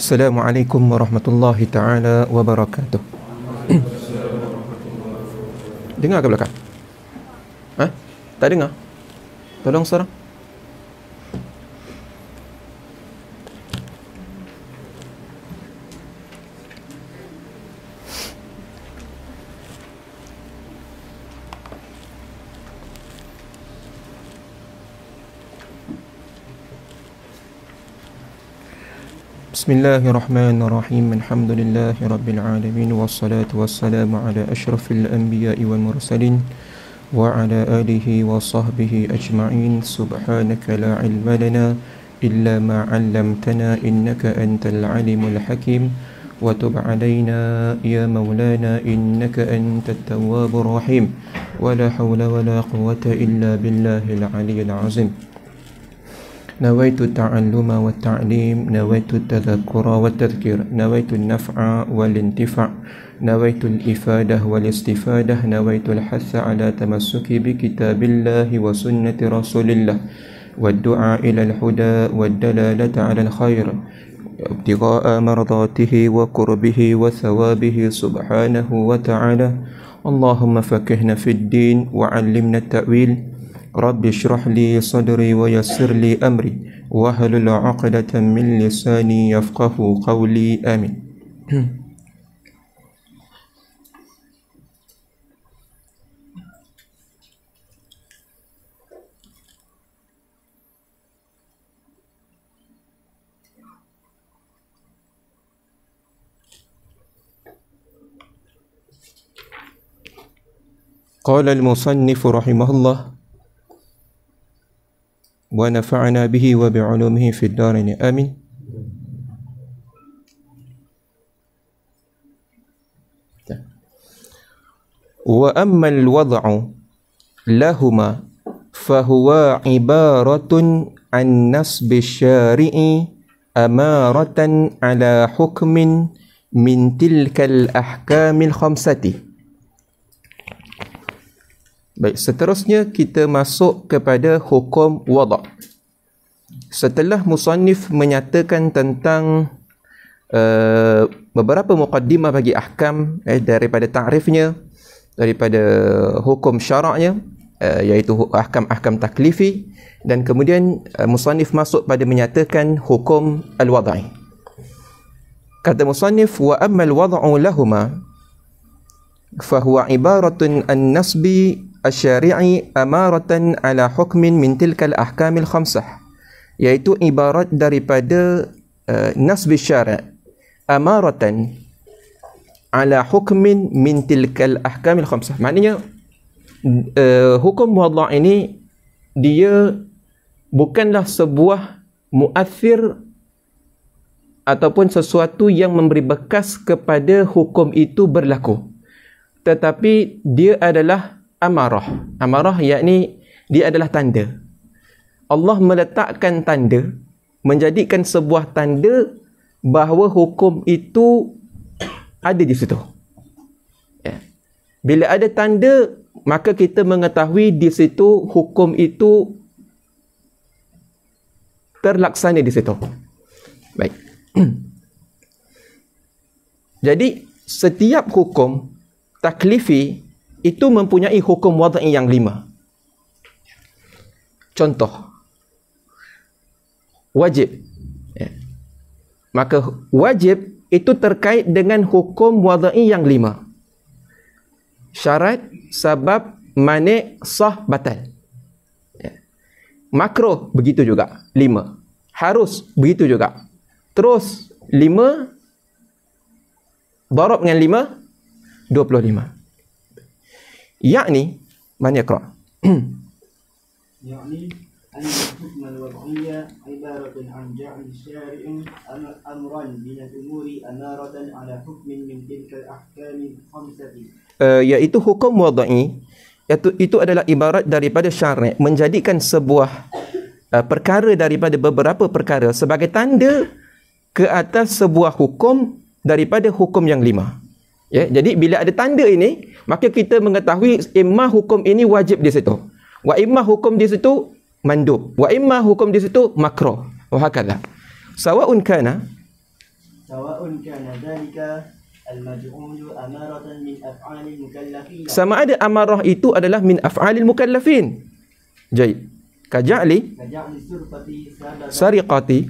Assalamualaikum warahmatullahi taala wabarakatuh. Dengar ke belakang? Tak dengar? Tolong seorang. Bismillahirrahmanirrahim. Alhamdulillahi rabbil alamin wassalatu wassalamu ala asyrafil anbiya'i wal mursalin wa ala alihi wa sahbihi ajma'in. Subhanaka la ilma lana illa ma 'allamtana innaka antal alimul hakim wa tub 'alaina ya maulana innaka antat tawwabur rahim wa la hawla wa la quwwata illa billahil aliyyil azim. نويت التعلم والتعليم نويت التذكر والتذكير نويت النفع والانتفاع نويت الإفادة والاستفادة نويت الحث على تمسك بكتاب الله وسنة رسول الله والدعاء إلى الهدى والدلالة على الخير ابتغاء مرضاته وقربه وثوابه سبحانه وتعالى. اللهم فقهنا في الدين وعلمنا التأويل. رب اشرح لي صدري ويسر لي أمري واحلل عقدة من لساني يفقه قولي آمين. قال المصنف رحمه الله ونفعنا به وبعلومه في الدارين آمين. وأما الوضع لهما فهو عبارة عن نصب الشارع أمارة على حكم من تلك الأحكام الخمسة. Baik, seterusnya kita masuk kepada hukum wada'. Setelah musannif menyatakan tentang beberapa muqaddimah bagi ahkam, daripada ta'rifnya, daripada hukum syaraknya, iaitu ahkam-ahkam taklifi, dan kemudian musannif masuk pada menyatakan hukum al-wada'i. Kata musannif, wa amma al-wada'u lahuma fahuwa ibaratun an-nasbi asy-syari'i amaratan ala hukmin min tilkal ahkamil khamsah, iaitu ibarat daripada nasbi syari' amaratan ala hukmin min tilkal ahkamil khamsah. Maknanya hukum wada' ini dia bukanlah sebuah muathir ataupun sesuatu yang memberi bekas kepada hukum itu berlaku, tetapi dia adalah amarah. Amarah yakni dia adalah tanda. Allah meletakkan tanda, menjadikan sebuah tanda bahawa hukum itu ada di situ. Ya. Bila ada tanda, maka kita mengetahui di situ hukum itu terlaksana di situ. Baik. Jadi setiap hukum taklifi itu mempunyai hukum wada'i yang 5. Contoh, wajib. Ya. Maka wajib itu terkait dengan hukum wada'i yang 5. Syarat, sabab, mani', sah, batal. Ya. Makruh, begitu juga, 5. Harus, begitu juga. Terus, 5, darab dengan 5, 25. Yakni, mana yaqra'? يعني أن الحكم الوضعي عبارة عن جعل الشارع أمرا من الأمور أمارة على حكم من تلك الأحكام الخمسة. Iaitu hukum wada'i, itu adalah ibarat daripada syari' menjadikan sebuah perkara daripada beberapa perkara sebagai tanda ke atas sebuah hukum daripada hukum yang 5. Ya, jadi bila ada tanda ini, maka kita mengetahui imma hukum ini wajib di situ, wa imma hukum di situ mandub, wa imma hukum di situ makruh, wa hakadha. Sawa'un kana سواء كان ذلك المجعول أمارة من أفعال المكلفين. Sama ada amarah itu adalah min af'alil mukallafin. Baik. Kaja'li sariqati,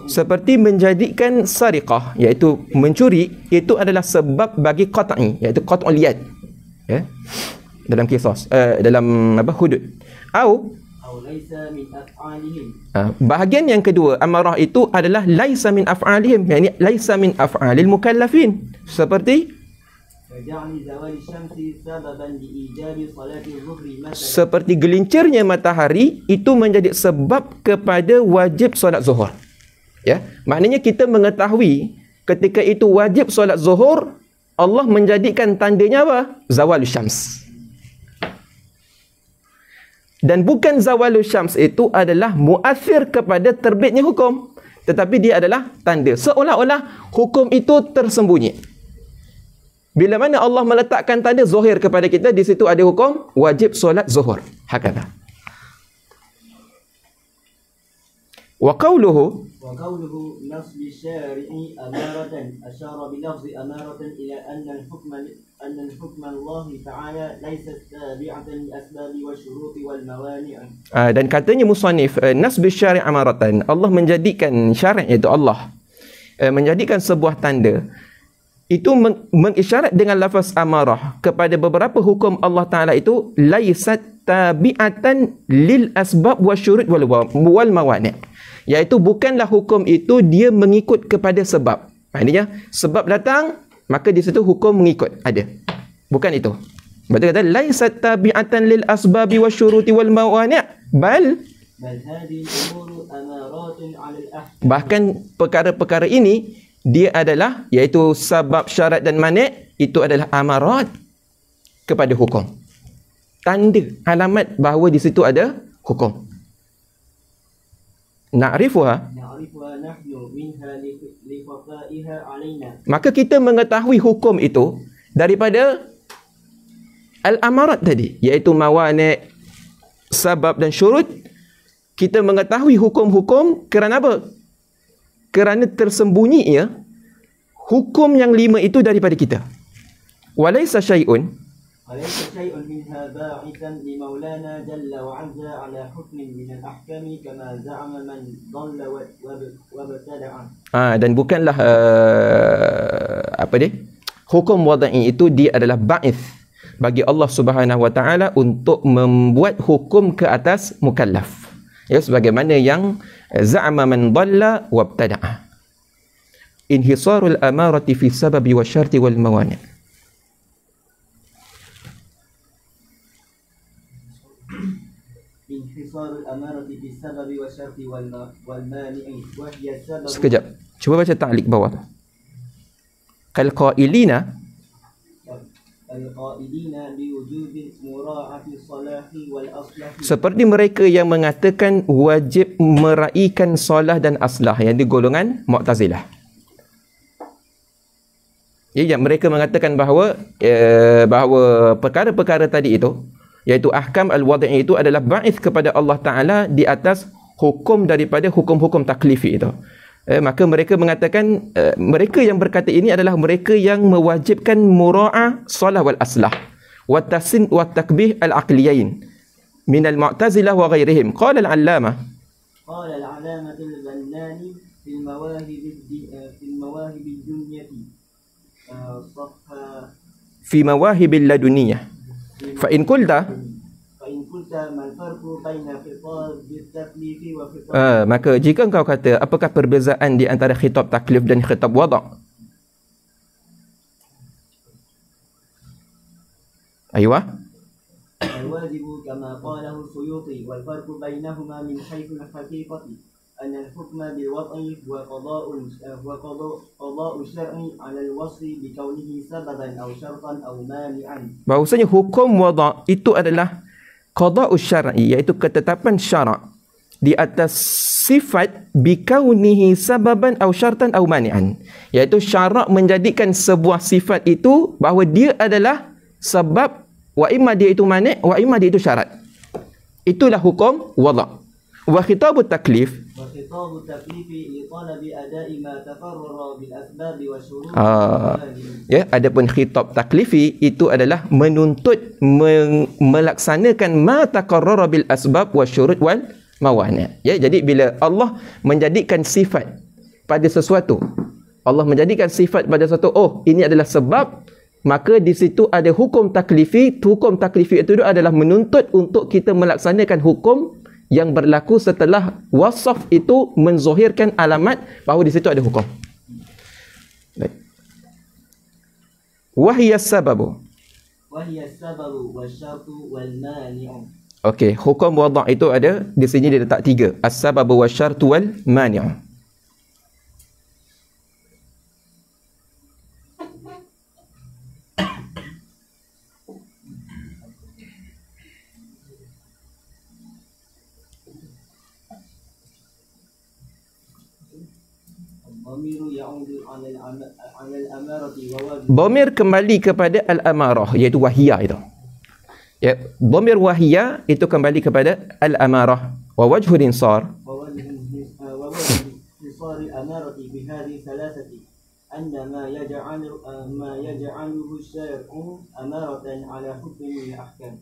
seperti menjadikan sariqah, iaitu mencuri, itu adalah sebab bagi qat'i, iaitu qat'ul yad, ya, dalam qisas, dalam hudud. Bahagian yang kedua amarah itu adalah laisa min af'alihim, yakni laisa min af'alil mukallafin, seperti gelincirnya matahari itu menjadi sebab kepada wajib solat zuhur. Ya, maknanya kita mengetahui ketika itu wajib solat zuhur, Allah menjadikan tandanya apa? Zawalus syams. Dan bukan zawalus syams itu adalah muathir kepada terbitnya hukum, tetapi dia adalah tanda. Seolah-olah hukum itu tersembunyi. Bila mana Allah meletakkan tanda zuhur kepada kita, di situ ada hukum wajib solat zuhur. Hakadha. Wa qawluhu nasb syari'i amaratan asyara bi lafzi amaratan ila anna al-hukm Allah ta'ala laysa tabi'atan li asbab wa syurut wal mawani'. Dan katanya musannif, nasb syari' amaratan, Allah menjadikan syari' itu Allah menjadikan sebuah tanda, itu mengisyarat dengan lafaz amarah kepada beberapa hukum Allah Ta'ala itu laisat tabi'atan lil asbab wa syurut wal mawani', iaitu bukanlah hukum itu dia mengikut kepada sebab. Maknanya sebab datang, maka di situ hukum mengikut ada. Bukan itu. Betul kata laisat tabi'atan lil asbab wa syurut wal mawani', bahkan perkara-perkara ini dia adalah, iaitu sebab, syarat dan mani', itu adalah amarat kepada hukum. Tanda, alamat bahawa di situ ada hukum. Na'rifuha, maka kita mengetahui hukum itu daripada al-amarat tadi, iaitu mawani', sebab dan syurut. Kita mengetahui hukum-hukum kerana apa? Kerana tersembunyinya hukum yang 5 itu daripada kita. Walaysa syai'un minha ba'ithan li maulana jalla wa 'azza 'ala hukmin min al-ahkami kama za'ama man dhalla wa btada'a. Dan bukanlah hukum wadai itu dia adalah ba'ith bagi Allah Subhanahu wa taala untuk membuat hukum ke atas mukallaf. Ya, sebagaimana yang za'ama man dhalla wa btada'a. Inhisarul amarati fi sababi wa syarti wal mawani'. Inhisarul amarati fi sababi wa syarti wal mani'. Sekejap. Cuba baca ta'liq bawah tu. Kal qailina seperti mereka yang mengatakan wajib meraihkan solah dan aslah, yang di golongan Mu'tazilah. Ya, mereka mengatakan bahawa perkara-perkara tadi itu, iaitu ahkam al-wad'i itu adalah ba'ith kepada Allah Ta'ala di atas hukum daripada hukum-hukum taklifi itu. Maka mereka mengatakan, mereka yang berkata ini adalah mereka yang mewajibkan mura'ah salah wal aslah wa tasin wa takbih al-aqliyain min al-mu'tazilah wa ghairihim. Qala al-allamah al-Bannani fil mawahib ad-dunyati fi mawahib al-laduniyah fa in qulta maka jika engkau kata apakah perbezaan di antara khitab taklif dan khitab wada'? Aywa. Al-wajibu kama qalahu Suyuti wal farqu bainahuma min haythu al-haqiqati anna al-hukma bil wad'i huwa qada'u syar'i 'ala al-wasfi bi kaunihi sababan aw syartan aw mani'an. Bahwasanya hukum wada' itu adalah qada'u syar'i, iaitu ketetapan syarak di atas sifat bikaunihi sababan aw syartan aw mani'an, iaitu syarak menjadikan sebuah sifat itu bahawa dia adalah sebab, wa imma dia itu mani', wa imma dia itu syarat. Itulah hukum wada'. Wa khitabut taklif, والخطاب التكليفي لطلب أداء ما تقرر بالأسباب والشروط. Ya, adapun khitab taklifi itu adalah menuntut melaksanakan ma taqarrara bil asbab wasyurut wal mawani'. Ya, jadi bila Allah menjadikan sifat pada sesuatu, Allah menjadikan sifat pada sesuatu, oh ini adalah sebab, maka di situ ada hukum taklifi. Hukum taklifi itu adalah menuntut untuk kita melaksanakan hukum yang berlaku setelah wasaf itu menzohirkan alamat bahawa di situ ada hukum. Baik. Wahiyas sababu. Wahiyas sababu wasyartu wal mani'u. Okey, hukum wada' itu ada di sini, dia letak 3. As-sababu wasyartu wal mani'u. Dhamir kembali kepada al-amarah, iaitu wahiyah itu. Ya, dhamir wahiyah itu kembali kepada al-amarah. Wa wajhul insar. Wa wajhul insar al-amarati bi hadhihi thalathati anna ma yaj'aluhu syar'u amaratan ala hukmin min al-ahkam.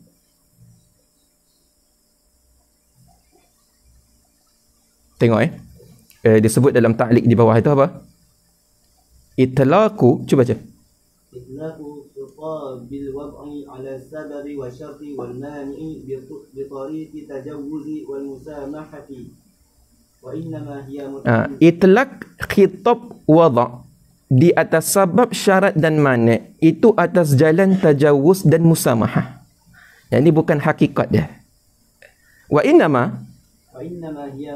Tengok disebut dalam ta'liq di bawah itu apa? Itlaqu, cuba baca. Itlaqu khitabil wad'i ala sababi wa syarti wal mani'i bi tariqi tajawuzi wal musamahati. Wa innama hiya itlaq khitab wada' di atas sabab, syarat dan mani' itu atas jalan tajawuz dan musamahah. Yang ini bukan hakikat dia. Wa innama hiya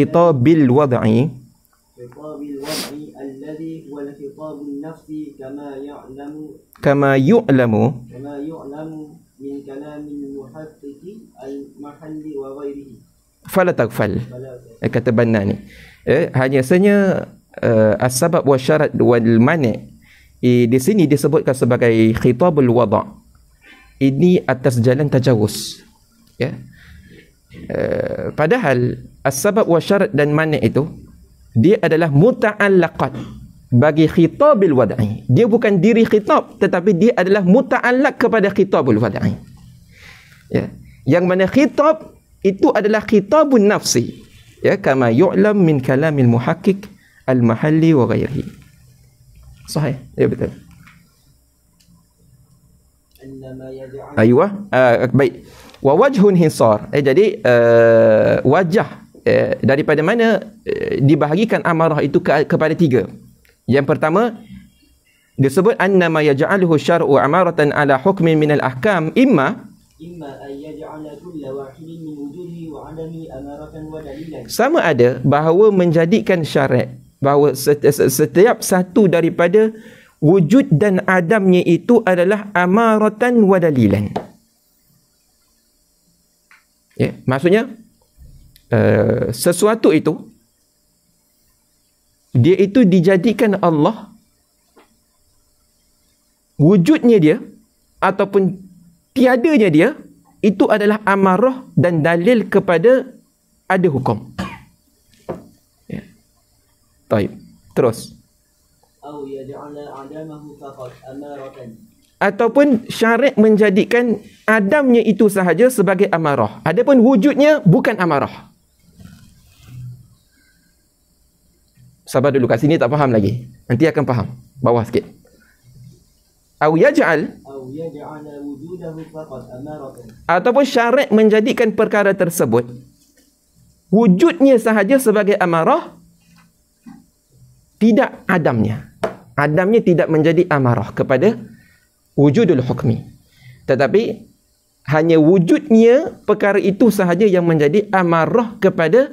khitabil wad'i alladhi huwa al-khitabun nafsi kama yu'lamu min kalamil muhaqqiqi al-mahalli wa ghairihi. Fala taghfal. Kata Banna ni. Hanya saja as-sabab wa syarat wal mani' di sini disebutkan sebagai khitabul wada'. Ini atas jalan tajawuz. Ya. Padahal as-sabab wa syarat dan mani' itu dia adalah muta'allaqat bagi khitabil wad'i. Dia bukan diri khitab, tetapi dia adalah muta'allaq kepada khitabul wad'i. Ya. Yang mana khitab itu adalah khitabun nafsi. Ya, kama yu'lam min kalamil muhaqqiq al-mahalli wa ghairihi. Sahih, ya betul. Aywa, baik. Wa wajhun hinsar. Jadi wajah daripada mana dibahagikan amarah itu kepada 3. Yang pertama disebut annama yaj'aluhu syar'u amaratan ala hukmin min al-ahkam imma ay yaj'ala kulla wahidin min wujudihi wa 'adami amaratan wa dalilan. Sama ada bahawa menjadikan syarat bahawa setiap satu daripada wujud dan adamnya itu adalah amaratan wa dalilan. Ya, maksudnya sesuatu itu dia itu dijadikan Allah, wujudnya dia ataupun tiadanya dia itu adalah amarah dan dalil kepada ada hukum. Ya. Baik. Terus. Ataupun syarat menjadikan adamnya itu sahaja sebagai amarah. Adapun wujudnya bukan amarah. Sabar dulu, kat sini tak faham lagi. Nanti akan faham. Bawah sikit. Ataupun syarat menjadikan perkara tersebut wujudnya sahaja sebagai amarah, tidak adamnya. Adamnya tidak menjadi amarah kepada wujudul hukmi. Tetapi hanya wujudnya perkara itu sahaja yang menjadi amarah kepada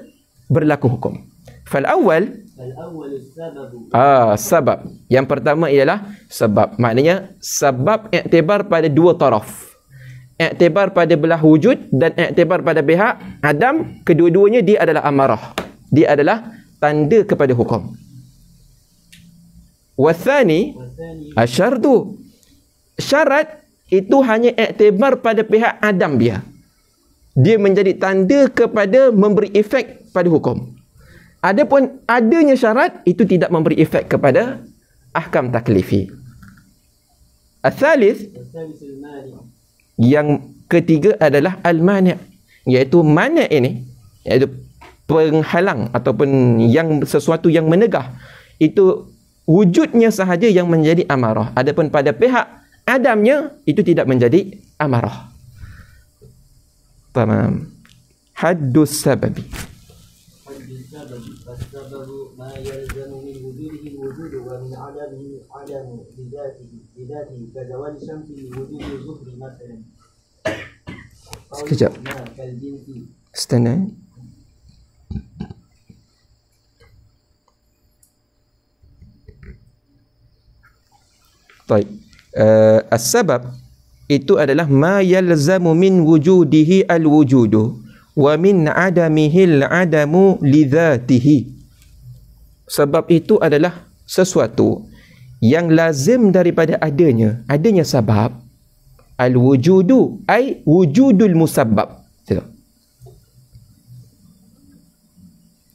berlaku hukum. Fal awal sebab. Yang pertama ialah sebab. Maknanya sebab iktibar pada dua taraf. Iktibar pada belah wujud dan iktibar pada pihak adam. Kedua-duanya dia adalah amarah. Dia adalah tanda kepada hukum. Wathani asyartu. Syarat itu hanya iktibar pada pihak adam dia. Dia menjadi tanda kepada memberi efek pada hukum. Adapun adanya syarat, itu tidak memberi efek kepada ahkam taklifi. Al-thalith, yang ketiga adalah al-mani', iaitu mani' ini, iaitu penghalang ataupun yang sesuatu yang menegah. Itu wujudnya sahaja yang menjadi amarah. Adapun pada pihak adamnya, itu tidak menjadi amarah. Tamam. Haddus sababi. فالسبب ما يلزم من وجوده الوجود ومن عدمه عدم بذاته كزوال الشمس لوجود الظهر مثلا. Sekejap. Stand. Baik. As-sabab itu adalah ma yalzamu min wujudihi al-wujudu wa min adamihi al-adamu lidzatihi. Sebab itu adalah sesuatu yang lazim daripada adanya sebab. Al-wujudu ay wujudul musabbab.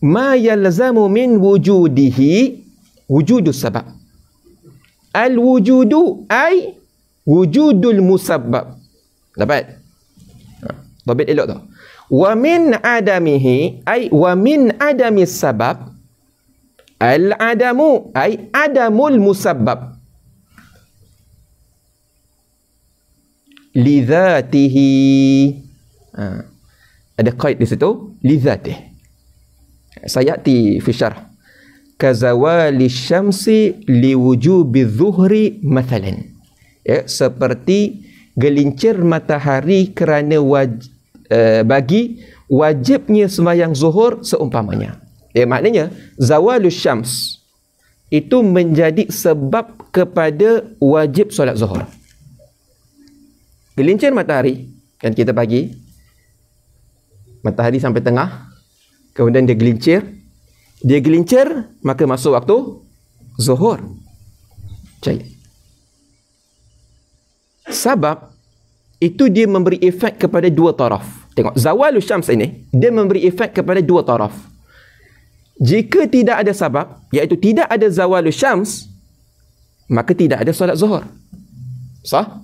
Ma yalzamu min wujudihi wujudus sabab. Al-wujudu ay wujudul musabbab. Dapat? Tabit elok tu. Wa min adamihi ay wa min adamis sabab. Al-adamu ay adamul musabbab. Lidzatihi. Ada qaid di situ, lidzatih. Sayati fi syarh. Kazawali syamsi liwujubi dhuhri mathalan. Ya, seperti gelincir matahari kerana bagi wajibnya sembahyang zuhur seumpamanya. Maknanya zawalus syams itu menjadi sebab kepada wajib solat zuhur. Gelincir matahari, kan kita pagi matahari sampai tengah, kemudian dia gelincir, maka masuk waktu zuhur. Baik. Sebab itu dia memberi efek kepada dua taraf. Tengok, zawalus syams ini dia memberi efek kepada dua taraf. Jika tidak ada sebab, iaitu tidak ada zawalus syams, maka tidak ada solat zuhur. Sah?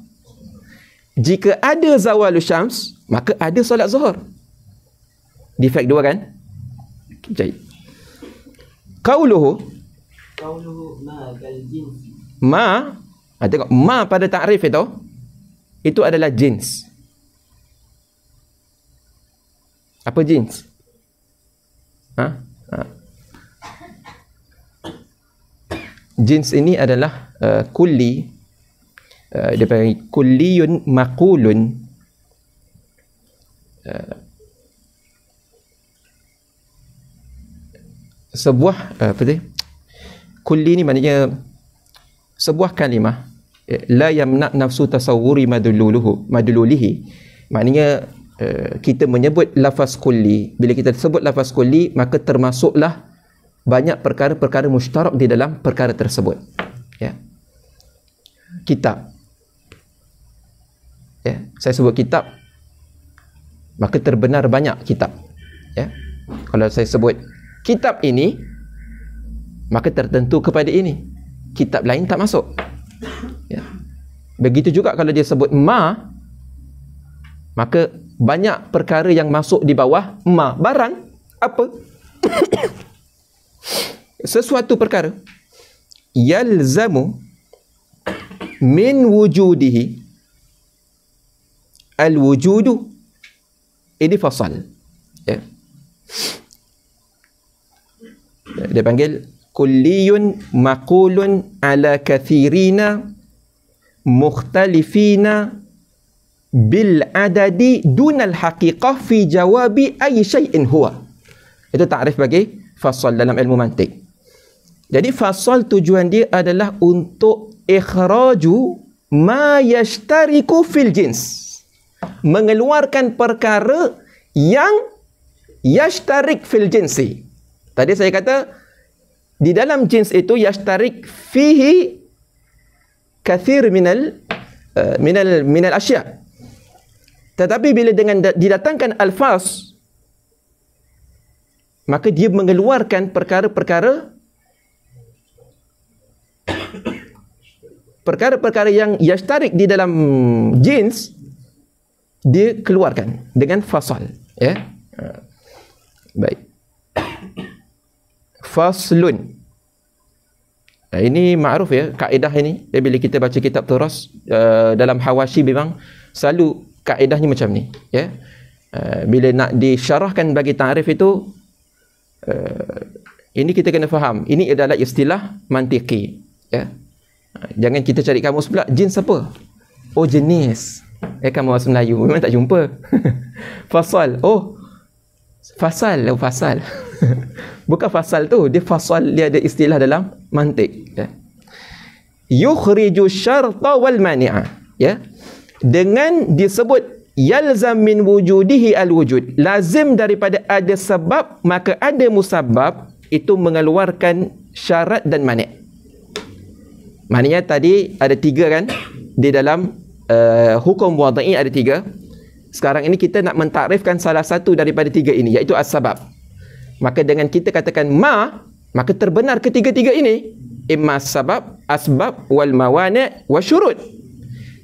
Jika ada zawalus syams, maka ada solat zuhur. Defek dua kan? Baik. Qauluhu ma kal jinsi. Ma, tengok, ma pada takrif itu adalah jins. Apa jins? Jins ini adalah kulli. Dia panggil kulliyun maqulun. Sebuah apa dia? Kulli ni maknanya sebuah kalimah la yamna nafsu tasawwuri madlululihi. Maknanya kita menyebut lafaz kulli. Bila kita sebut lafaz kulli, maka termasuklah banyak perkara-perkara mushtarak di dalam perkara tersebut. Ya. Kitab. Ya, saya sebut kitab, maka terbenar banyak kitab. Ya. Kalau saya sebut kitab ini, maka tertentu kepada ini. Kitab lain tak masuk. Ya. Begitu juga kalau dia sebut ma, maka banyak perkara yang masuk di bawah ma. Barang apa? Sesuatu perkara yalzamu min wujudihi al-wujudu, ini fasal. Ya. Dia panggil kulliyun maqulun ala kathirina mukhtalifina bil adadi dunal haqiqah fi jawabi ay syai'in huwa. Itu takrif bagi fasal dalam ilmu mantik. Jadi fasal tujuan dia adalah untuk ikhraju ma yashtariku fil jins. Mengeluarkan perkara yang yashtarik fil jinsi. Tadi saya kata di dalam jins itu yashtarik fihi kathir minal minal asya'. Tetapi bila dengan didatangkan alfaz, maka dia mengeluarkan perkara-perkara yang yashtarik di dalam jins, dia keluarkan dengan fasal, ya. Baik. Faslun. Ini ma'ruf ya, kaedah ini. Bila kita baca kitab turas dalam hawashi, memang selalu kaedahnya macam ni, ya. Bila nak disyarahkan bagi ta'rif itu, ini kita kena faham, ini adalah istilah mantiki, ya. Jangan kita cari kamus pula, jins apa? Oh, jenis. Kamus Melayu memang tak jumpa. Fasal. Oh, fasal. Oh, fasal. Bukan fasal tu, dia fasal, dia ada istilah dalam mantik, ya. Yukhriju syarta wal mani'a, ya. Dengan disebut yalzam min wujudihi al-wujud, lazim daripada ada sebab maka ada musabbab, itu mengeluarkan syarat dan mani'. Maknanya tadi ada 3 kan, di dalam hukum wadai ada 3. Sekarang ini kita nak mentakrifkan salah satu daripada 3 ini, iaitu as-sabab. Maka dengan kita katakan ma, maka terbenar ketiga-tiga ini, imma sabab, asbab, wal mawani' wa syurut.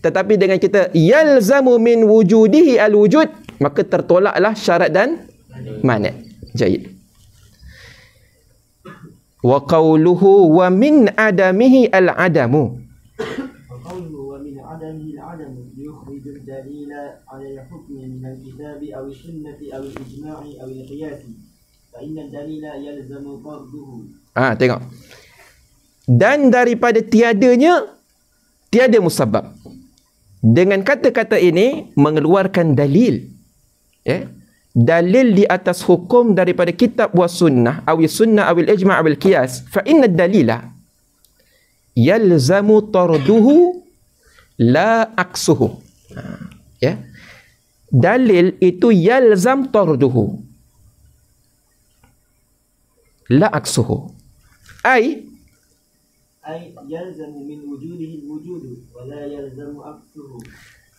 Tetapi dengan kita yalzamu min wujudihi al-wujud, maka tertolaklah syarat dan mani'. Jayid. Wa qawluhu wa min adamihi al-adamu. Wa qawluhu wa min adamihi al-adamu yukhrijul dalila 'ala al-hukmi min al-kitabi aw as-sunnati aw al-ijma'i aw al-qiyasi. Fa inna ad-dalila yalzamu farduhu. Tengok. Dan daripada tiadanya, tiada musabbab. Dengan kata-kata ini mengeluarkan dalil, ya. Dalil di atas hukum daripada kitab wa sunnah, awi sunnah awil ijma' awil qiyas. Fa inna dalila yalzamu tarduhu la aksuhu, ya. Dalil itu yalzam tarduhu la aksuhu, ay yalzamu min wujudihi al-wujudu wa la yalzamu aksuhu,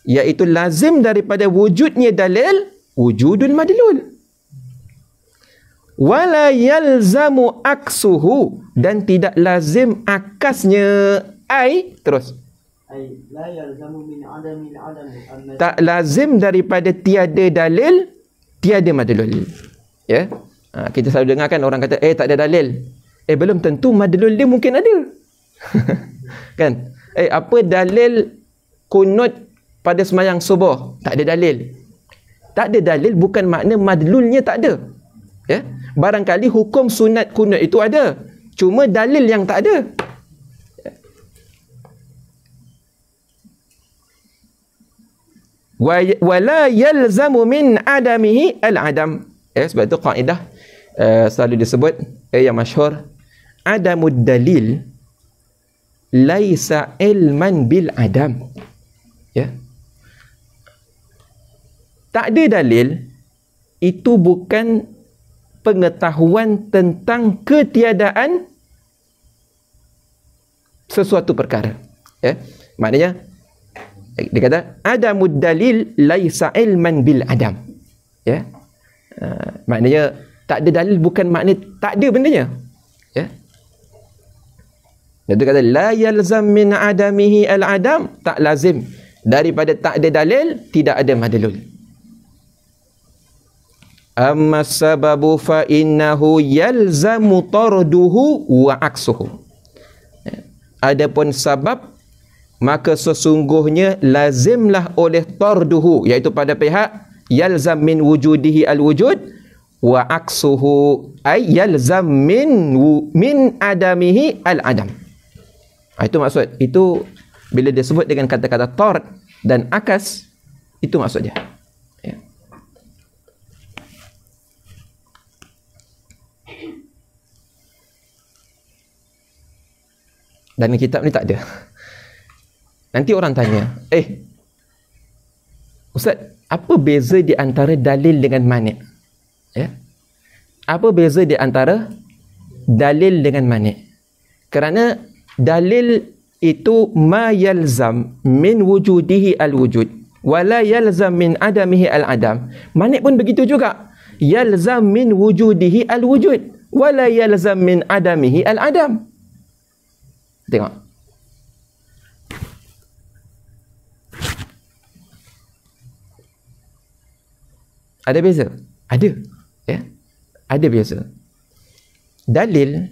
iaitu lazim daripada wujudnya dalil, wujudul madlul, wala yalzamu aksuhu, dan tidak lazim akasnya, terus la yalzamu min adami al-adam, tak lazim daripada tiada dalil tiada madlul, ya. Kita selalu dengarkan orang kata tak ada dalil. Belum tentu madlul dia mungkin ada. Kan? Apa dalil kunut pada sembahyang subuh? Tak ada dalil. Tak ada dalil bukan makna madlulnya tak ada, ya. Barangkali hukum sunat kunut itu ada, cuma dalil yang tak ada. Wala yalzamu min adamihi al-adam. Sebab itu kaedah selalu disebut yang masyhur, adamud dalil laisa ilman bil adam, ya. Tak ada dalil itu bukan pengetahuan tentang ketiadaan sesuatu perkara, ya. Maknanya dia kata adamud dalil laisa ilman bil adam, ya. Maknanya tak ada dalil bukan makna tak ada bendanya, ya. Dia kata la yalzam min adamihi al-adam, tak lazim daripada tak ada dalil tidak ada madlul. Amma sababu fa innahu yalzamu tarduhu wa aksuhu. Adapun sabab, maka sesungguhnya lazimlah oleh tarduhu, iaitu pada pihak yalzam min wujudihi al-wujud, wa aksuhu ay yalzam min adamihi al-adam. Itu maksud. Itu bila dia sebut dengan kata-kata tard dan akas, itu maksudnya, ya. Dan kitab ni tak ada. Nanti orang tanya, Ustaz, apa beza di antara dalil dengan mani'? Ya? Apa beza di antara dalil dengan mani'? Kerana dalil itu ma yalzam min wujudihi al-wujud wa la yalzam min adamihi al-adam. Manik pun begitu juga. Yalzam min wujudihi al-wujud wa la yalzam min adamihi al-adam. Tengok. Ada beza? Ada. Ya. Ada beza. Dalil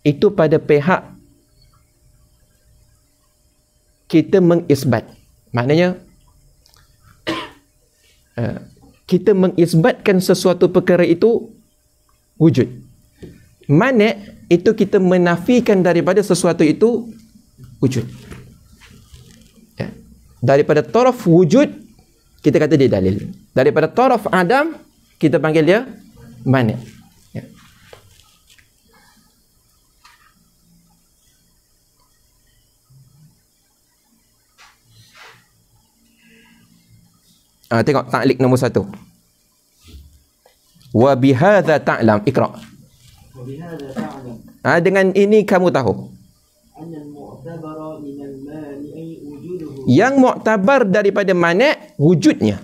itu pada pihak kita mengisbat. Maknanya kita mengisbatkan sesuatu perkara itu wujud. Mana itu kita menafikan daripada sesuatu itu wujud. Ya. Daripada taraf wujud kita kata dia dalil. Daripada taraf adam kita panggil dia mana. Ya. Tengok ta'liq nombor 1. Wa bihadza ta'lam, iqra. Wa bihadza ta'lam. Dengan ini kamu tahu. Annal mu'tabara minal mani'i wujuduhu. Yang mu'tabar daripada mana wujudnya.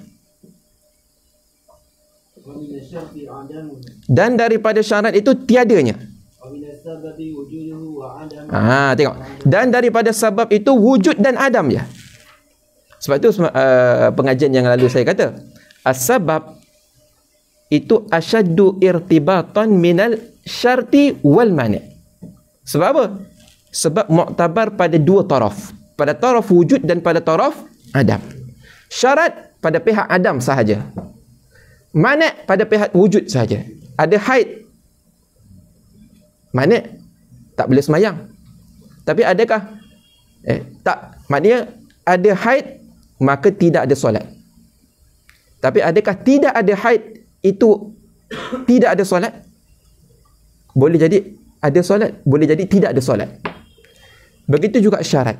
Wa minal syarti 'adamuhu. Dan daripada syarat itu tiadanya. Wa minal sababi wujuduhu wa 'adamuhu. Tengok. Dan daripada sebab itu wujud dan adam ya. Sebab tu pengajian yang lalu saya kata as-sabab itu asyaddu irtibatan minal syarti wal mani'. Sebab apa? Sebab mu'tabar pada dua taraf. Pada taraf wujud dan pada taraf adam. Syarat pada pihak adam sahaja. Mani' pada pihak wujud sahaja. Ada haid. Mani' tak boleh semayang. Tapi adakah? Tak. Maknanya ada haid maka tidak ada solat. Tapi adakah tidak ada haid itu tidak ada solat? Boleh jadi ada solat, boleh jadi tidak ada solat. Begitu juga syarat.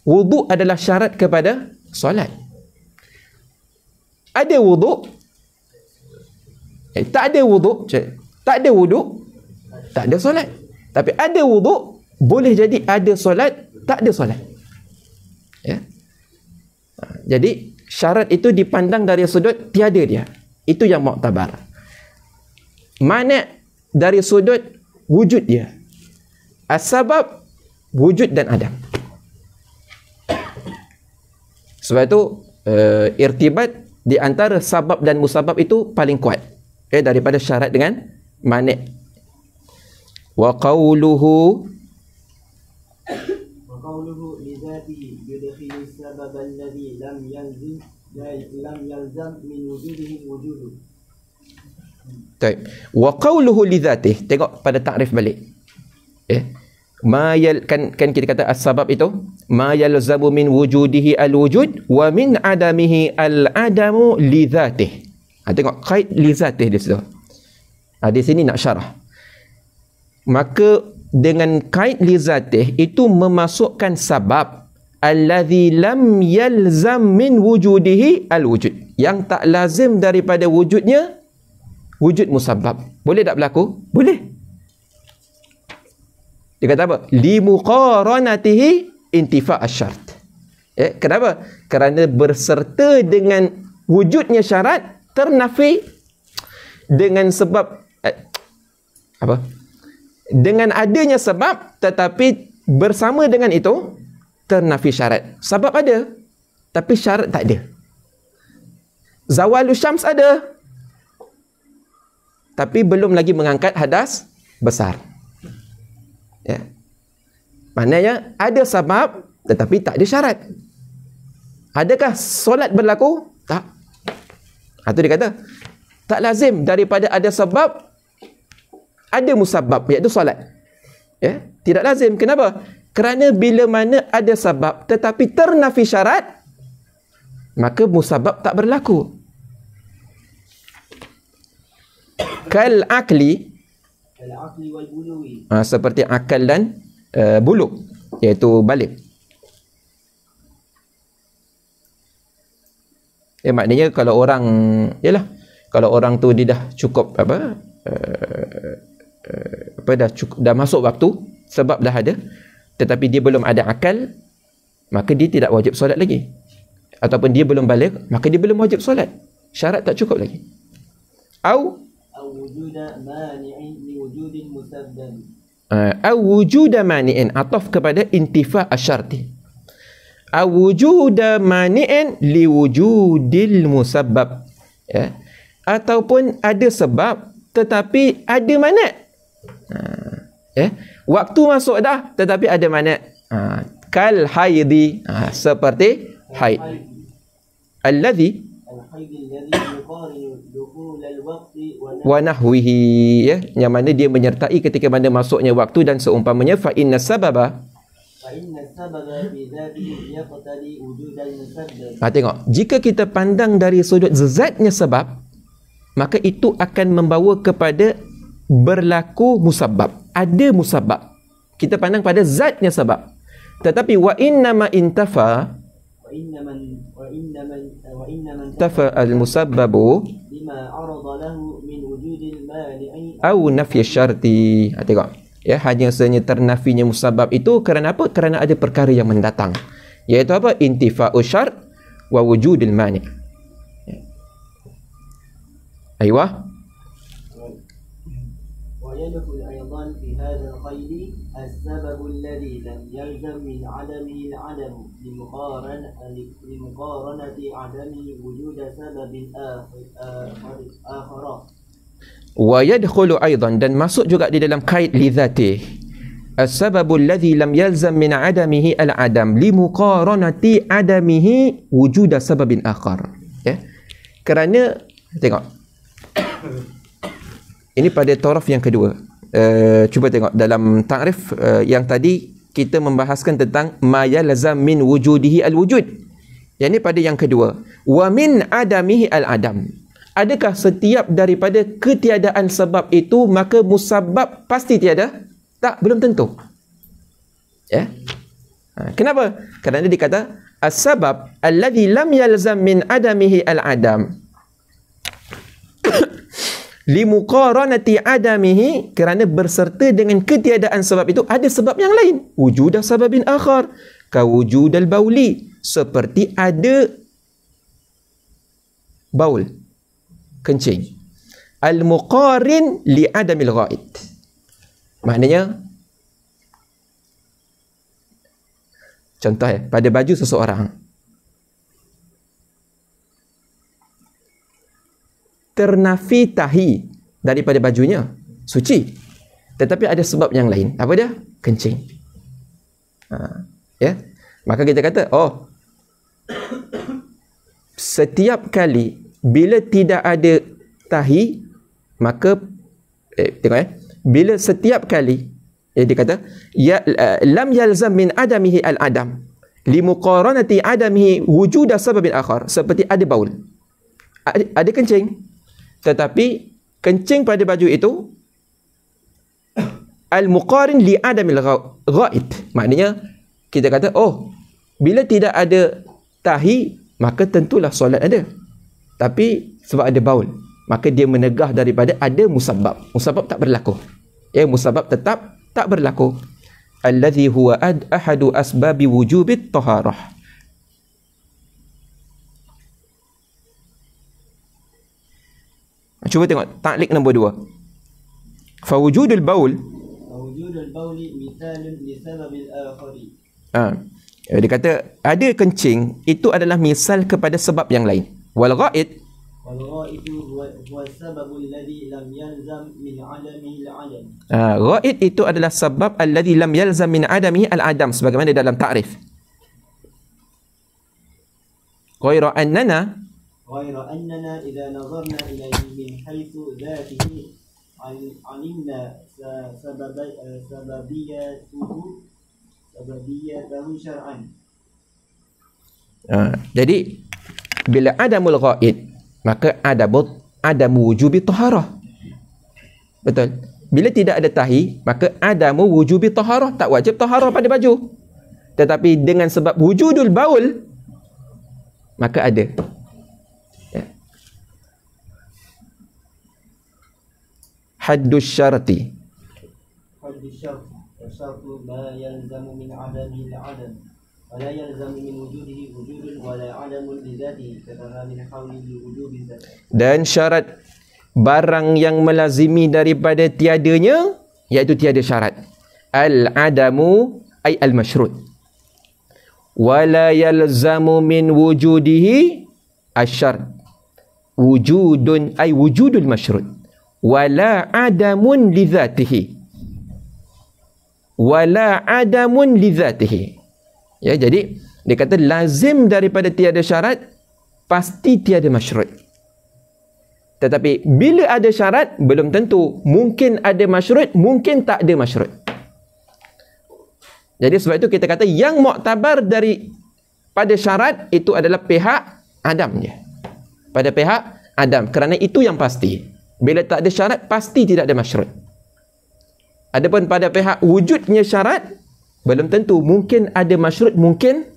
Wuduk adalah syarat kepada solat. Ada wuduk, tak ada wuduk, tak ada wuduk, tak ada solat. Tapi ada wuduk, boleh jadi ada solat, tak ada solat. Ya. Jadi syarat itu dipandang dari sudut tiada dia. Itu yang mu'tabar. Mana dari sudut wujud dia. As-sabab wujud dan adam. Sebab itu irtibat di antara sabab dan musabab itu paling kuat daripada syarat dengan mana. Wa qawluhu لذاته يدخل السبب الذي لم يلزم من وجوده وجوده. Baik. Wa qawluhu lidzatih. Tengok pada takrif balik. Kan kita kata as-sabab itu ma yalzamu min wujudihi al-wujud wa min adamihi al-adamu lidzatih. Tengok qaid lidzatih di situ. Di sini nak syarah. Maka dengan kait lizatih itu memasukkan sabab allazi lam yalzam min wujudihi al-wujud, yang tak lazim daripada wujudnya wujud musabbab. Boleh tak berlaku? Boleh. Dia kata apa? Li muqaranatihi intifa' asy-syart. Kenapa? Kerana berserta dengan wujudnya syarat ternafi dengan sebab dengan adanya sebab tetapi bersama dengan itu ternafi syarat. Sebab ada tapi syarat tak ada. Zawalus syams ada tapi belum lagi mengangkat hadas besar. Ya. Maknanya ada sebab tetapi tak ada syarat. Adakah solat berlaku? Tak. Itu dia kata tak lazim daripada ada sebab ada musabbab, iaitu solat. Ya, tidak lazim. Kenapa? Kerana bila mana ada sebab tetapi ternafi syarat, maka musabbab tak berlaku. Kal akli, wal buluwi. Seperti akal dan buluk, iaitu balik. Maknanya kalau orang, kalau orang tu dia dah cukup dah masuk waktu sebab dah ada, tetapi dia belum ada akal, maka dia tidak wajib solat lagi. Ataupun dia belum baligh, maka dia belum wajib solat. Syarat tak cukup lagi. Au wujuda mani'in li wujudin musabbab. Au wujuda mani'in, ataf kepada intifa asyarti. Au wujuda mani'in li wujudil musabbab. Ya. Ataupun ada sebab tetapi ada manat. Ya. Waktu masuk dah tetapi ada manat. Kal haidi, seperti haid. Alladhi wa nahwihi, ya, yang mana dia menyertai ketika mana masuknya waktu dan seumpamanya. Fa inna sababa, tengok, jika kita pandang dari sudut zatnya sebab, maka itu akan membawa kepada berlaku musabbab. Ada musabbab. Kita pandang pada zatnya sebab. Tetapi wa innama intafa tafa al-musabbabu au nafy syarti. Tengok, ya, hanya sahaja ternafinya musabab itu kerana apa? Kerana ada perkara yang mendatang, iaitu apa? Intifa'u syart wa wujudil mani'. Aywa. ويدخل أيضا في هذا القيد السبب الذي لم يلزم من عدمه العدم لمقارنة عدمه وجود سبب آخر. ويدخل أيضا, dan masuk juga di dalam kait lidhatih, السبب الذي لم يلزم من عدمه العدم لمقارنة عدمه وجود سبب آخر. Ya. Kerana tengok, ini pada taraf yang kedua. Cuba tengok dalam ta'rif yang tadi kita membahaskan tentang ma yalzam min wujudihi al-wujud. Yang ini pada yang kedua. Wa min adamihi al-adam. Adakah setiap daripada ketiadaan sebab itu maka musabbab pasti tiada? Tak, belum tentu. Ya. Kenapa? Kerana dia kata as-sabab alladhi lam yalzam min adamihi al-adam limuqaranati adamihi, kerana berserta dengan ketiadaan sebab itu ada sebab yang lain. Wujudah sababin akhar ka wujudal bauli, seperti ada baul, kencing. Al-muqarin li adamil ghaid, maknanya contoh pada baju seseorang ternafi tahi daripada bajunya, suci, tetapi ada sebab yang lain. Apa dia? Kencing. Ya, maka kita kata, oh, setiap kali bila tidak ada tahi, maka tengok, bila setiap kali dia kata ya lam yalzam min adamihi al-adam limuqaranati adamihi wujuda sababin akhar, seperti ada baul, ada kencing, tetapi kencing pada baju itu al-muqarin li adamil ghaid, maknanya kita kata, oh, bila tidak ada tahi maka tentulah solat ada, tapi sebab ada baul maka dia menegah daripada ada musabbab. Musabbab tak berlaku, ya, musabbab tetap tak berlaku. Alladhi huwa ahadu asbabi wujubit taharah. Cuba tengok ta'liq nombor 2. Fa wujudul baul, mithalun li sababil akhari. Dia kata ada kencing itu adalah misal kepada sebab yang lain. Wal ghaid, huwa sababul ladzi lam yalzam min adamihi al-adam. Ghaid itu adalah sebab alladzi lam yalzam min adamihi al-adam, sebagaimana dalam ta'rif. Ghaira annana idza nazarna ilayhi min haythu dhatihi alimna sababiyatuhu syar'an. Jadi bila adamul ghaid maka adamu wujubi taharah. Betul. Bila tidak ada tahi maka adamu wujubi taharah, tak wajib taharah pada baju. Tetapi dengan sebab wujudul baul maka ada. Haddus syarti. الشرط ما يلزم من عدمه العدم ولا يلزم من وجوده وجود ولا عدم لذاته كتمام الحول لوجوب الزكاة. Dan syarat barang yang melazimi daripada tiadanya, iaitu tiada syarat. Al-adamu ay al-masyrut. Wala yalzamu min wujudihi asyart. Wujudun ay wujudul masyrut. Wala adamun lidhatihi. Wala adamun lidhatihi. Ya, jadi dia kata lazim daripada tiada syarat, pasti tiada masyrut. Tetapi bila ada syarat, belum tentu. Mungkin ada masyrut, mungkin tak ada masyrut. Jadi sebab itu kita kata yang muktabar dari pada syarat itu adalah pihak adam je. Pada pihak adam. Kerana itu yang pasti. Bila tak ada syarat, pasti tidak ada masyrut. Adapun pada pihak wujudnya syarat, belum tentu. Mungkin ada masyrut, mungkin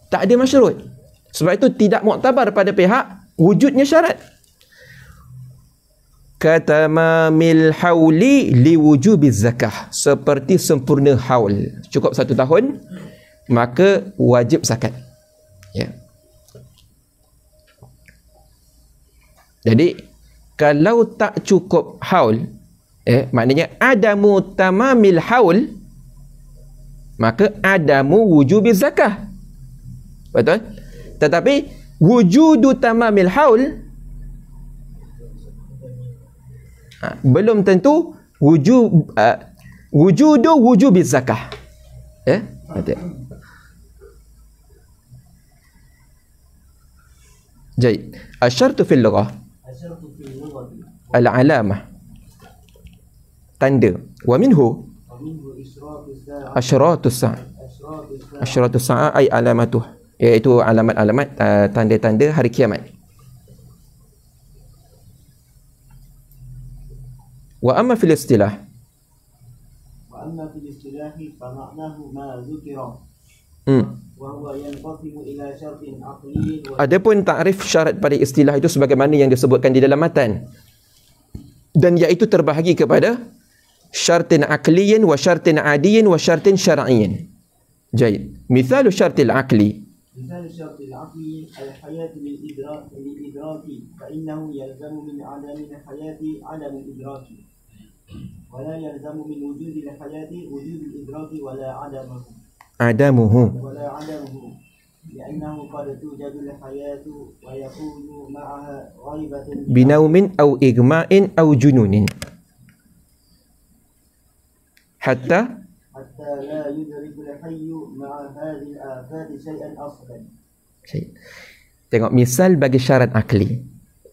tak ada masyrut. Sebab itu tidak muktabar pada pihak wujudnya syarat. Katamamil hauli liwujubiz zakah. Seperti sempurna haul. Cukup 1 tahun, maka wajib zakat. Ya. Jadi, kalau tak cukup haul, maknanya adamu tamamil haul, maka adamu wujubiz zakah. Betul? Tetapi, wujudu tamamil haul, belum tentu wujudu wujubiz zakah. Ya, betul. Baik. Asyartu fil lughah al-alamah, tanda. Wa minhu asyratus sa'ah. Asyratus sa'ah ay alamatuh, iaitu alamat-alamat tanda-tanda hari kiamat. Wa amma fil istilah, فمعناه ما ذكر وهو ينقسم إلى شرط عقلي. Adapun takrif syarat pada istilah itu sebagaimana yang disebutkan di dalam matan, dan iaitu terbahagi kepada syartin aqliyin wa syartin adiyin wa syartin syar'iyyin. Jaid. Mithalu syartil aqli, مثال الشرط العقلي الحياة للإدراك فإنه يلزم من عدم الحياة عدم الإدراك ولا يلزم من وجود الحياة وجود الإدراك ولا عدمه لأنه قد توجد الحياة ويكون معها غيبة بنوم أو إغماء أو جنون حتى لا يدرك الحي مع هذه الآفات شيئا أصلا. Tengok misal bagi syarat akli.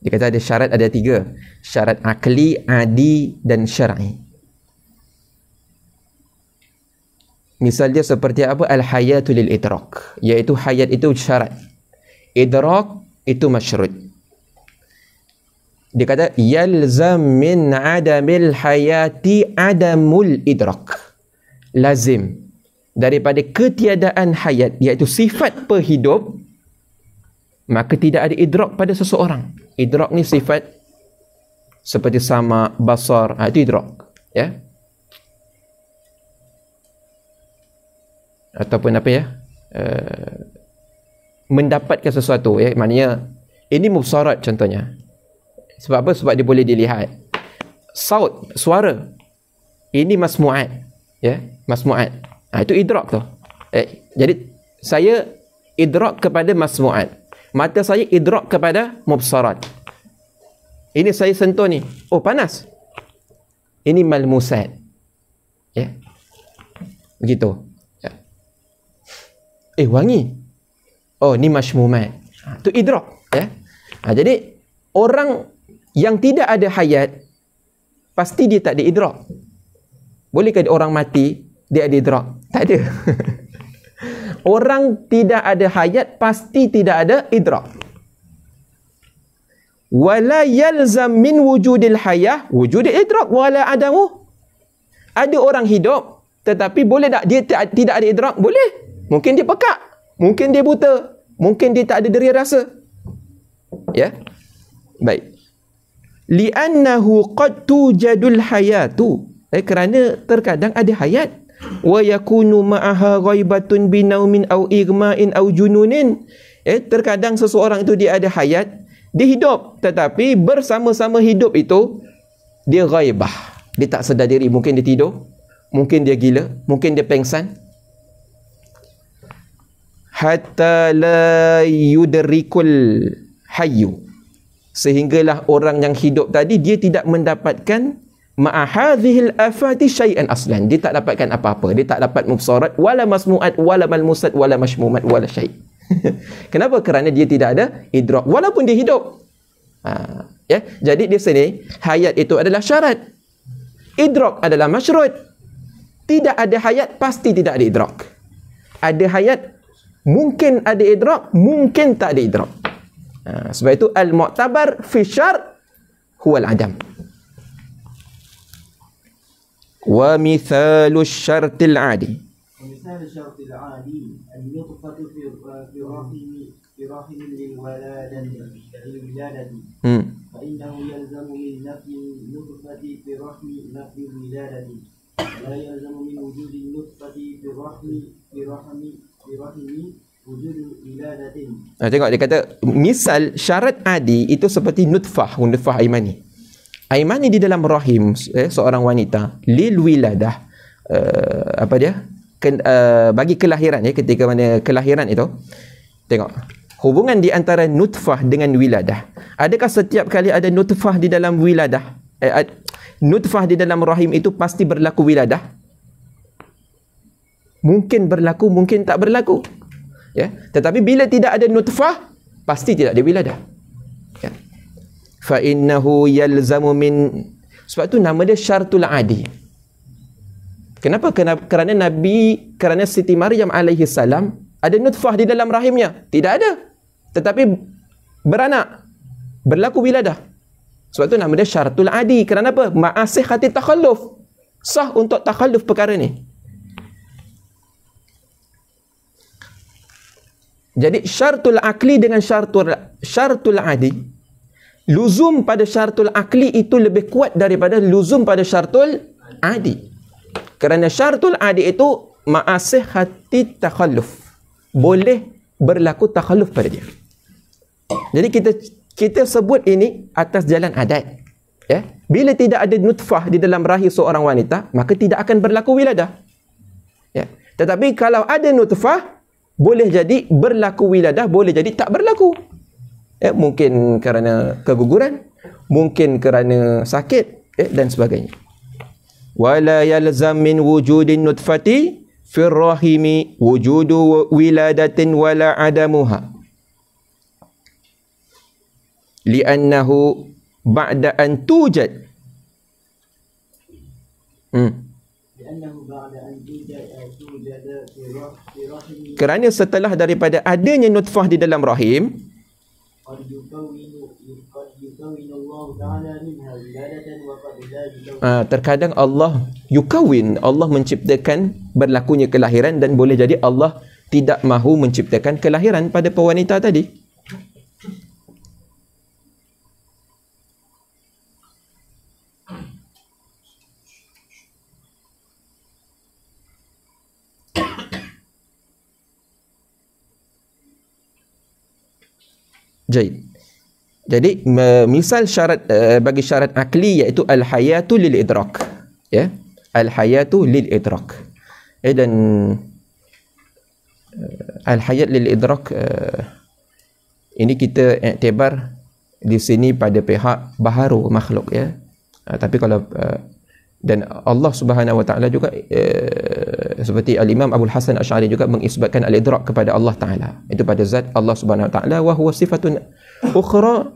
Dia kata ada syarat, ada 3. Syarat akli, adi dan syar'i. Misal dia seperti apa? Al-hayatu lil idrak, iaitu hayat itu syarat, idrak itu masyrut. Dia kata yalzam min adamil hayati adamul idrak. Lazim daripada ketiadaan hayat, iaitu sifat perhidup, maka tidak ada idrak pada seseorang. Idrak ni sifat seperti sama, basar, itu idrak, ya. Ataupun apa ya, mendapatkan sesuatu, ya. Maknanya ini mubsarat contohnya. Sebab apa? Sebab dia boleh dilihat. Saut, suara, ini masmu'at, ya, masmu'at. Itu idrak tu. Jadi saya idrak kepada masmu'at. Mata saya idrak kepada mubsarat. Ini saya sentuh ni, oh panas. Ini malmusat, ya. Begitu. Ya. Wangi. Oh, ni mashmumat. Itu idrak, ya. Jadi orang yang tidak ada hayat, pasti dia tak ada idrak. Bolehkah orang mati dia ada idrak? Tak ada. Orang tidak ada hayat pasti tidak ada idrak. Wala yalzam min wujudil hayah wujudil idrak wala adamu. Ada orang hidup tetapi boleh tak dia tidak ada idrak? Boleh. Mungkin dia pekak, mungkin dia buta, mungkin dia tak ada deria rasa. Ya. Baik. Li'annahu qad tujadul hayatu. Kerana terkadang ada hayat wa yakunu ma'aha ghaibatun binaumin aw igma'in aw jununin. Terkadang seseorang itu dia ada hayat, dia hidup, tetapi bersama-sama hidup itu dia ghaibah, dia tak sedar diri. Mungkin dia tidur, mungkin dia gila, mungkin dia pengsan. Hatta la yudrikul hayyu, sehinggalah orang yang hidup tadi dia tidak mendapatkan ma'ahadhil afati syai'an aslan. Dia tak dapatkan apa-apa, dia tak dapat mubsarat wala masmu'at wala malmusat wala mashmumat wala syai'. Kenapa? Kerana dia tidak ada idrak walaupun dia hidup. Jadi di sini hayat itu adalah syarat, idrak adalah masyrut. Tidak ada hayat pasti tidak ada idrak. Ada hayat mungkin ada idrak, mungkin tak ada idrak. Sebab itu al-mu'tabar fi syar' huwa al-adam. Wa mithalu syartil 'adi, ومثال الشرط العادي النطفة في رحم للولادة فإنه يلزم من نفي النطفة في رحم نفي الولادة ولا يلزم من وجود النطفة في رحم wujud wiladatin. Tengok dia kata misal syarat adi itu seperti nutfah air mani. Air mani di dalam rahim seorang wanita lil wiladah, apa dia? Bagi kelahiran, ketika mana kelahiran itu, tengok hubungan di antara nutfah dengan wiladah. Adakah setiap kali ada nutfah di dalam wiladah, nutfah di dalam rahim itu pasti berlaku wiladah? Mungkin berlaku, mungkin tak berlaku. Tetapi bila tidak ada nutfah, pasti tidak ada wiladah. Fa innahu yalzamu min, sebab tu nama dia syartul adi. Kenapa? Kerana Siti Maryam alaihi salam ada nutfah di dalam rahimnya? Tidak ada. Tetapi beranak, berlaku wiladah. Sebab tu nama dia syartul adi. Kerana apa? Ma'asihati takhalluf. Sah untuk takhalluf perkara ni. Jadi syartul akli dengan syartul adi, luzum pada syartul akli itu lebih kuat daripada luzum pada syartul adi. Kerana syartul adi itu ma'asihati takhalluf, boleh berlaku takhalluf pada dia. Jadi kita sebut ini atas jalan adat. Bila tidak ada nutfah di dalam rahim seorang wanita, maka tidak akan berlaku wiladah. Tetapi kalau ada nutfah, boleh jadi berlaku wiladah, boleh jadi tak berlaku. Mungkin kerana keguguran, mungkin kerana sakit, dan sebagainya. Wala yalzam min wujudin nutfati fi rahimi wujudu wiladatin wala adamuha. Li'annahu ba'da an tujad. Kerana setelah daripada adanya nutfah di dalam rahim, terkadang Allah yukawin, Allah menciptakan berlakunya kelahiran, dan boleh jadi Allah tidak mahu menciptakan kelahiran pada pewanita tadi. Jadi misal syarat bagi syarat akli iaitu al-hayatu lil idrak. Al-hayatu lil idrak. Dan al-hayat lil idrak ini kita iktibar di sini pada pihak baharu makhluk, tapi kalau dan Allah Subhanahu wa taala juga seperti al-Imam Abdul Hasan Asy'ari juga mengisbatkan al-idrak kepada Allah taala, itu pada zat Allah Subhanahu wa taala, wa huwa sifatun ukhra,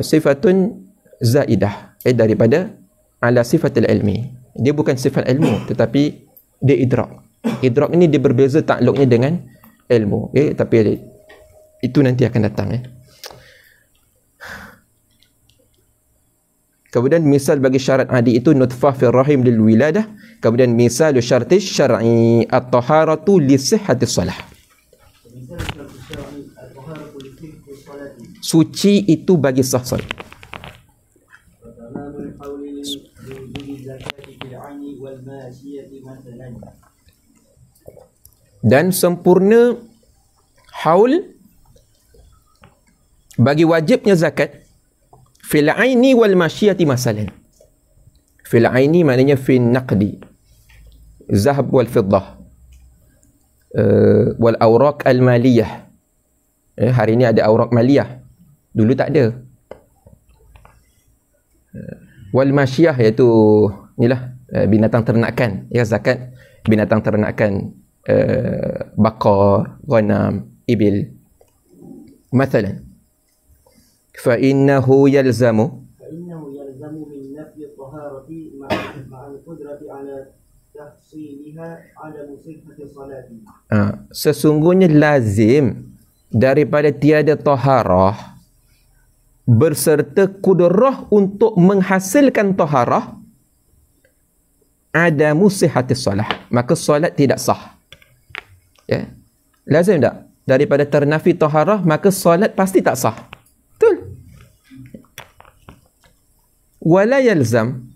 sifatun zaidah, daripada ala sifatil ilmi. Dia bukan sifat ilmu, tetapi dia idrak. Idrak ini dia berbeza takluknya dengan ilmu, tapi itu nanti akan datang. Kemudian misal bagi syarat adi itu nutfah fi rahim lil wiladah. Kemudian misal syarti syar'i at-taharatu li sihhati shalah. Suci itu bagi sah salat. والماشية مثلا. Dan sempurna haul bagi wajibnya zakat fil aini wal masyiyati masalan. Fil aini maknanya fil naqdi, zahab wal fiddah, wal awraq al maliyah. Hari ni ada awraq maliyah, dulu tak ada. Wal masyiyah iaitu inilah binatang ternakan, ya, zakat binatang ternakan, bakar, ghanam, ibil. Mathalan, fa innahu yalzamu من نفي الطهارة مع القدرة على تحصيلها عدم صحة الصلاة. Sesungguhnya lazim daripada tiada taharah berserta kudrah untuk menghasilkan taharah adamu sihhatis salah, maka solat tidak sah. Ya, lazim tak? Daripada ternafi taharah maka solat pasti tak sah. Betul? Wala yalzam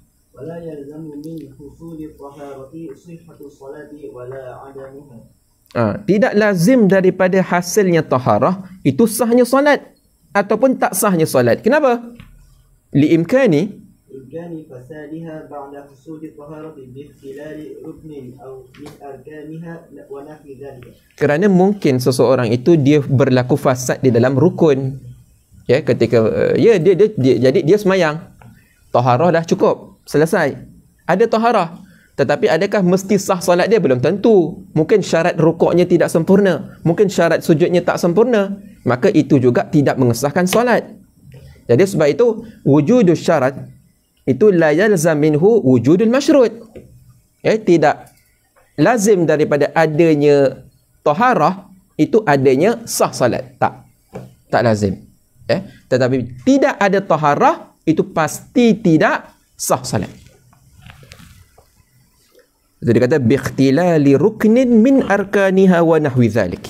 من حصول الطهارة صحة الصلاة ولا عدمها. Tidak lazim daripada hasilnya taharah itu sahnya solat ataupun tak sahnya solat. Kenapa? Liimkani فسادها بعد حصول الطهارة باختلال ركن أو من أركانها ونحو ذلك. Kerana mungkin seseorang itu dia berlaku fasad di dalam rukun. Ya, ketika jadi dia semayang, taharah dah cukup, selesai. Ada taharah, tetapi adakah mesti sah solat dia? Belum tentu. Mungkin syarat rukuknya tidak sempurna, mungkin syarat sujudnya tak sempurna, maka itu juga tidak mengesahkan solat. Jadi sebab itu wujudus syarat itu la yalzam minhu wujudul masyrut. Tidak lazim daripada adanya taharah itu adanya sah salat. Tak lazim. Tetapi tidak ada taharah itu pasti tidak sah salat. Jadi kata biikhtilali ruknin min arkaniha wa nahwi dhalik.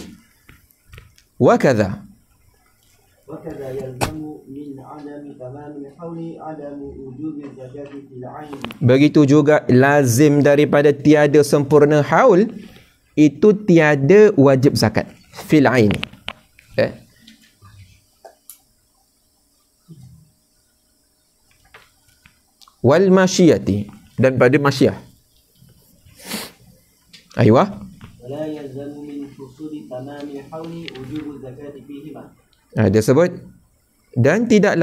Wa kadza yalzamu min adami tamam al-hawl adamu wujub az-zakat fil 'ain. Begitu juga lazim daripada tiada sempurna haul itu tiada wajib zakat fil 'ain. Wal masyiyati, dan pada masyiyah. Aywa. Wala yalzamu min husuli tamam al-hawl wujub az-zakat fihima. Dia sebut dan tidak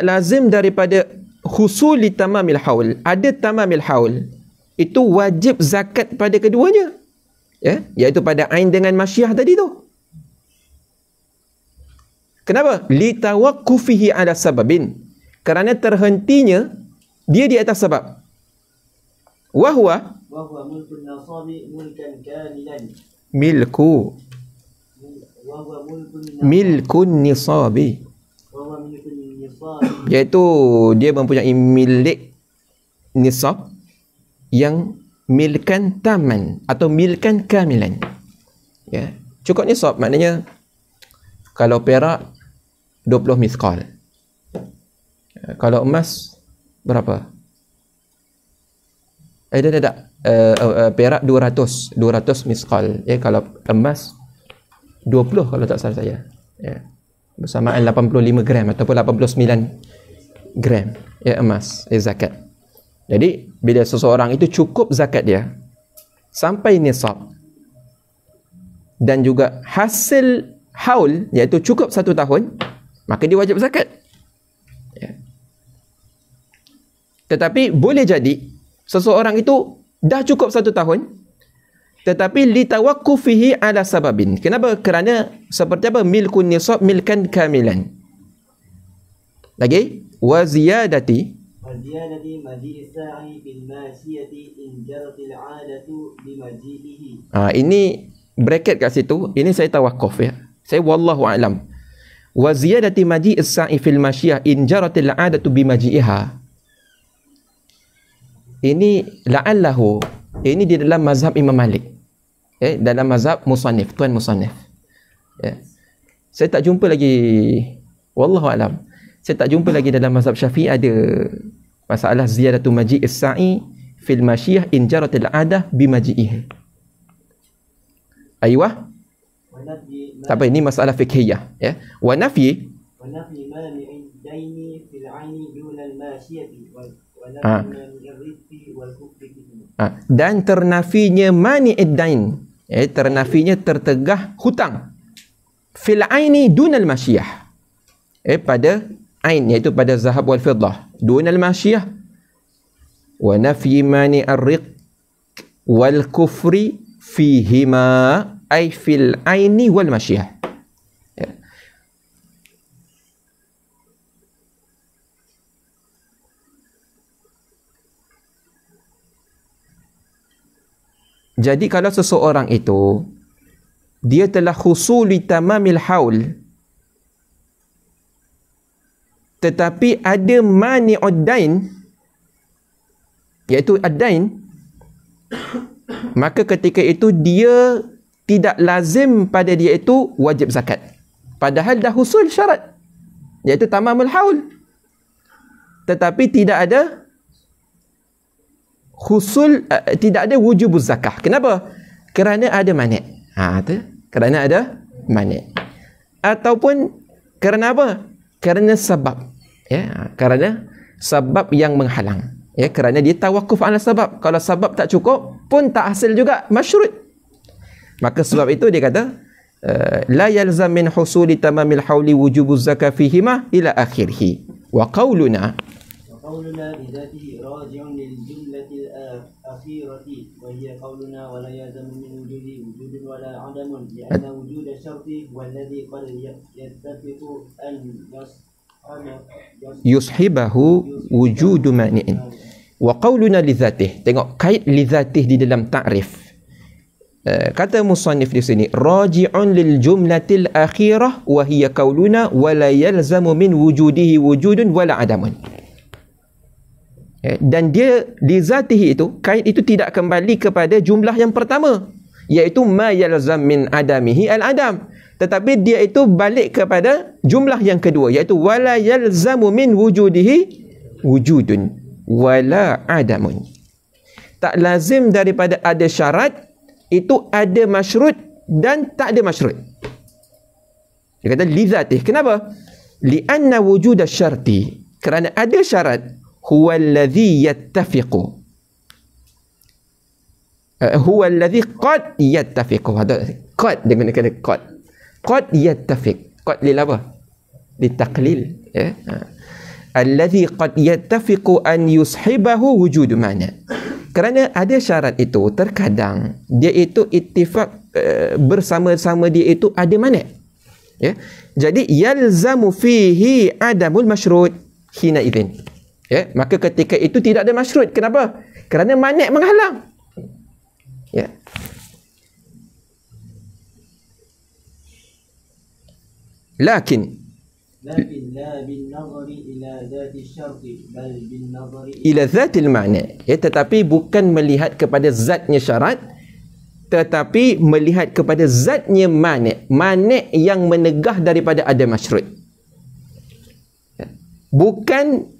lazim daripada husuli tamamil haul, ada tamamil haul itu wajib zakat pada keduanya, iaitu pada ain dengan masyiyah tadi tu. Kenapa? Li tawaqqufihi ala sababin, kerana terhentinya dia di atas sebab. Wa huwa mulkun nasabi mulkan kamilan. Milkun nisabi, iaitu dia mempunyai milik nisab yang milkan taman atau milkan kamilan. Cukup nisab maknanya kalau perak 20 miskal, kalau emas berapa? Perak 200 miskal, kalau emas 20 kalau tak salah saya, bersamaan 85 gram ataupun 89 gram emas zakat. Jadi bila seseorang itu cukup zakat dia sampai nisab dan juga hasil haul iaitu cukup 1 tahun, maka dia wajib zakat. Tetapi boleh jadi seseorang itu dah cukup 1 tahun tetapi litawaqqufihi ala sababin. Kenapa? Kerana seperti apa? Milkun nisab milkan kamilan. Lagi wa ziyadati maji'is sa'i bil masiyati in jaratil 'adatu bi maji'ihi. Ini bracket kat situ, ini saya tawakuf saya wallahu a'lam. Wa ziyadati maji'is sa'i fil masyiyah in jaratil 'adatu bi maji'iha. Ini la'allahu, ini di dalam mazhab Imam Malik, dalam mazhab musannif, tuan musannif. Saya tak jumpa lagi, wallahu alam, saya tak jumpa lagi dalam mazhab Syafi'i ada masalah ziyadatu maji'is sa'i fil masyiyah in jaratil adah bi maji'ihi. Aiyah. Tak apa, ini masalah fiqhiyah ya. Wa nafyi mani'id daini fil 'aini duna al-masyiyati wa nafyi rizqi wal kufri. Dan ternafinya mani'id dain, ternafinya tertegah hutang fil 'aini duna al-masyiyah, pada ain, iaitu pada zahab wal fiddah, duna al-masyiyah, wa nafyi mani'ar riq wal kufri fihima ay fil aini wal masyiyah. Jadi kalau seseorang itu dia telah husuli tamamil haul, tetapi ada mani'ud dain, iaitu ad-dain, maka ketika itu dia tidak lazim pada dia itu wajib zakat, padahal dah husul syarat, iaitu tamamul haul, tetapi tidak ada husul, tidak ada wujubuz zakah. Kenapa? Kerana ada mani'. Kerana ada mani'. Ataupun kerana apa? Kerana sebab. Ya, kerana sebab yang menghalang. Ya, kerana dia tawakuf ala sebab. Kalau sebab tak cukup pun tak hasil juga masyrut. Maka sebab itu dia kata la yalzam min husuli tamamil hauli wujubuz zakah fihima ila akhirih. Wa qauluna بذاته راجع للجملة الأخيرة وهي قولنا ولا يلزم من وجوده وجود ولا عدم لأن وجود الشرط والذي قد يتفق أن يصحبه وجود مانع وقولنا لذاته. Tengok kait لذاته di dalam ta'rif. Kata musannif di sini raji'un lil jumlatil akhirah wa hiya qauluna wa la yalzamu min wujudihi wujudun wala adamun. Dan dia li zatihi itu, kait itu tidak kembali kepada jumlah yang pertama, iaitu ma yalzam min adamihi al-adam, tetapi dia itu balik kepada jumlah yang kedua, iaitu wala yalzamu min wujudihi wujudun wala adamun. Tak lazim daripada ada syarat itu ada masyrut dan tak ada masyrut. Dia kata li zatih. Kenapa? Lianna wujud syarti, kerana ada syarat, huwa alladhi yattafiqu, huwa alladhi qad yattafiqu. Qad, dia gunakan qad yattafiq. Qad lil apa? Litaqlil, ya. Alladhi qad yattafiqu an yushibahu wujud mana. Kerana ada syarat itu, terkadang dia itu ittifaq, bersama-sama dia itu ada mana, ya. Jadi yalzamu fihi adamul masyrut hina idzin. Ya, maka ketika itu tidak ada masyrut. Kenapa? Kerana mani' menghalang. Ya. Lakin la bin nazari ila dzati syarti bal bin nazari ila dzatil ma'na. Ya, tetapi bukan melihat kepada zatnya syarat, tetapi melihat kepada zatnya mani'. Mani' yang menegah daripada ada masyrut. Ya. Bukan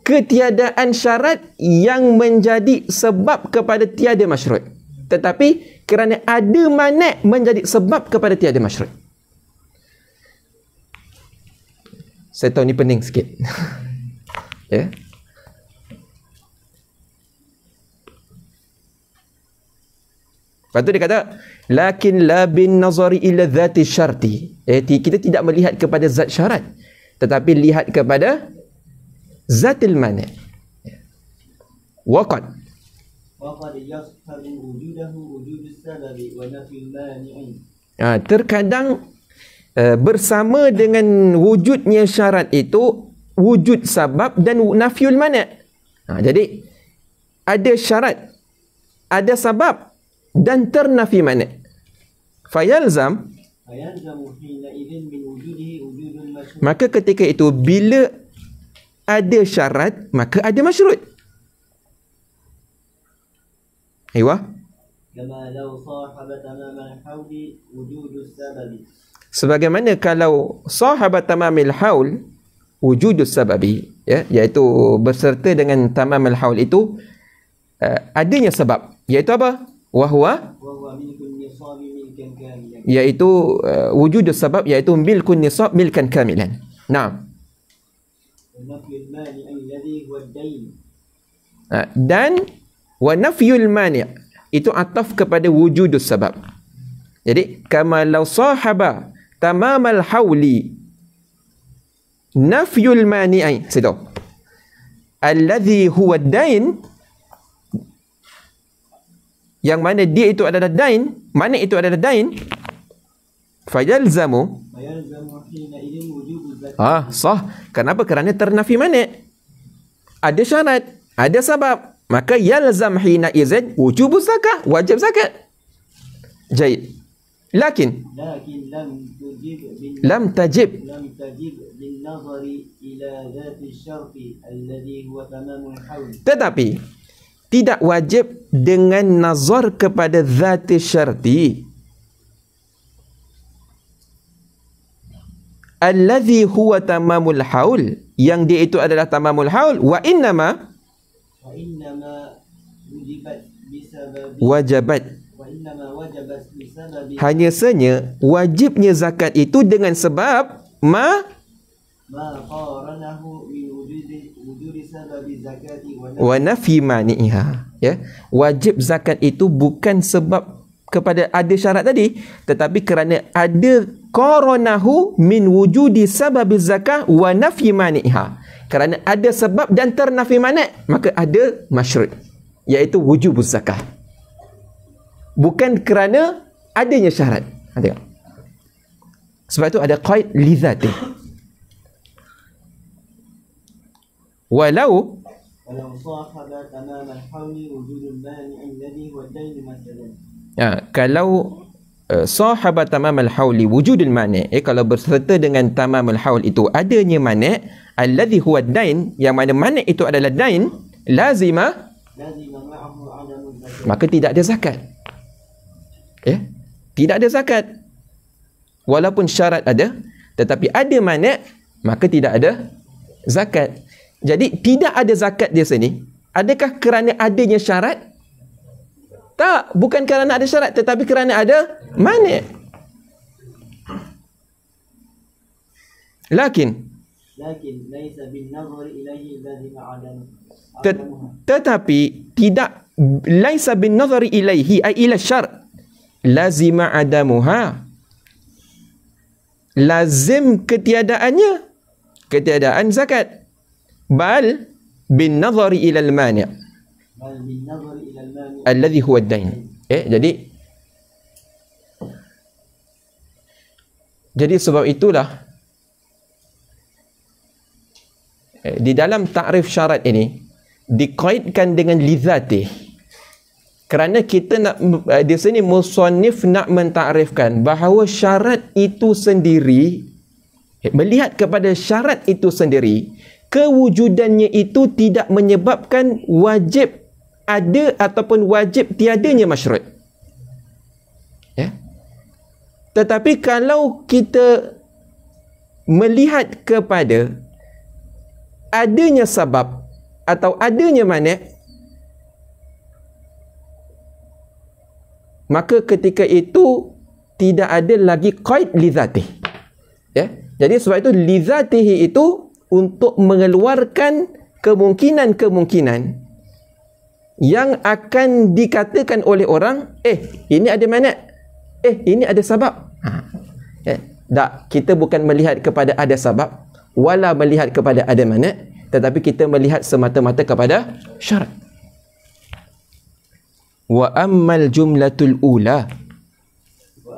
ketiadaan syarat yang menjadi sebab kepada tiada masyrut, tetapi kerana ada mani' menjadi sebab kepada tiada masyrut. Saya tahu ni pening sikit. Ya. Lepas tu dia kata lakin la bin nazari ila dzati syarti. Kita tidak melihat kepada zat syarat, tetapi lihat kepada zatil mani'. Waqad yashabu wujudahu wujudus sababi wa nafyul mani'in. Terkadang bersama dengan wujudnya syarat itu wujud sabab dan nafyul mani'. Jadi ada syarat, ada sabab dan ternafi mani'. Fayalzam, maka ketika itu bila ada syarat, maka ada masyrut. Aywa. Sebagaimana kalau sahabat tamamil haul, wujudus sababi, ya, iaitu berserta dengan tamamul haul itu adanya sebab, iaitu apa? Wahwa iaitu wujudus sabab, iaitu milkun nisab milkan kamilan. Naam. Dan wa nafyul mani' itu ataf kepada wujudus sabab. Jadi kama law sahaba tamamal hauli nafyul mani'i situ alladhi huwa dain, yang mana dia itu adalah dain, mana itu adalah dain, fayalzamu sah. Kenapa? Kerana ternafi mani', ada syarat, ada sebab, maka yalzam hina izin wujubuz zakah, wajib zakat. Jaid. Lakin lam tajib bin nazari ila dhati syarti alladhi huwa tamamul haul, tetapi tidak wajib dengan nazar kepada dhati syarti alladhi huwa tamamul haul, yang dia itu adalah tamamul haul. Wa innama wajabat, hanya saja wajibnya zakat itu dengan sebab wa nafi mani'iha, ya. Wajib zakat itu bukan sebab kepada ada syarat tadi, tetapi kerana ada qaranahu min wujudi sababi zakah wa nafi mani'iha, kerana ada sebab dan ternafi mani', maka ada masyrut, iaitu wujubuz zakah, bukan kerana adanya syarat. Tengok. Sebab itu ada qaid li dzati. Walau sahaba tamam al-hawl wujudul mani' alladhi huwa ad-dain masalan. Kalau sahaba tamam al-hawl wujudul mani', kalau berserta dengan tamam al-hawl itu adanya mani' alladhi huwa ad-dain, yang mana mani' itu adalah dain, lazima maka tidak ada zakat. Tidak ada zakat. Walaupun syarat ada, tetapi ada mani', maka tidak ada zakat. Jadi tidak ada zakat di sini, adakah kerana adanya syarat? Tak, bukan kerana ada syarat, tetapi kerana ada mani'. Lakin laisa bin nazar ilaihi lazima adam. Tetapi tidak, laisa bin nazar ilaihi ay ila syar' lazima adamuha, lazim ketiadaannya, ketiadaan zakat. Bal bin nazari ila al-mani' alladhi huwa ad-dain. Jadi sebab itulah di dalam takrif syarat ini dikaitkan dengan lidzati, kerana kita nak di sini musannif nak mentakrifkan bahawa syarat itu sendiri, melihat kepada syarat itu sendiri, kewujudannya itu tidak menyebabkan wajib ada ataupun wajib tiadanya masyrut. Tetapi kalau kita melihat kepada adanya sabab atau adanya mani', maka ketika itu tidak ada lagi qaid li dzatih. Jadi sebab itu li dzatihi itu untuk mengeluarkan kemungkinan-kemungkinan yang akan dikatakan oleh orang, ini ada mani', ini ada sabab. Tak, kita bukan melihat kepada ada sabab wala melihat kepada ada mani', tetapi kita melihat semata-mata kepada syarat. Wa ammal jumlatul ula,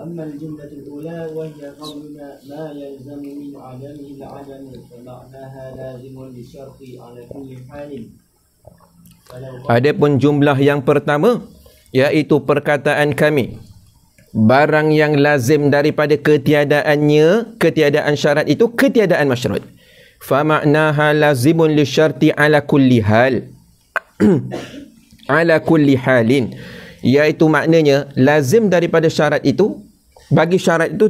وأما الجملة الأولى وهي قولنا ما يلزم من عدمه العدم فمعناها لازم للشرط على كل حال. Adapun jumlah yang pertama, iaitu perkataan kami, barang yang lazim daripada ketiadaannya, ketiadaan syarat itu ketiadaan masyrut. Fama'naha lazimun lisyarti ala kulli hal. Ala kulli halin, iaitu maknanya lazim daripada syarat itu, bagi syarat itu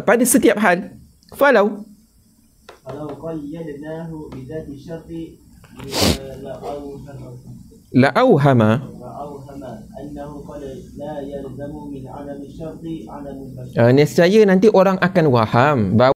pada setiap hal. Falau, فلو قيدناه بذات الشرط لأوهم أنه قد لا يلزم من عدم الشرط عدم البشر. Nescaya nanti orang akan faham bahawa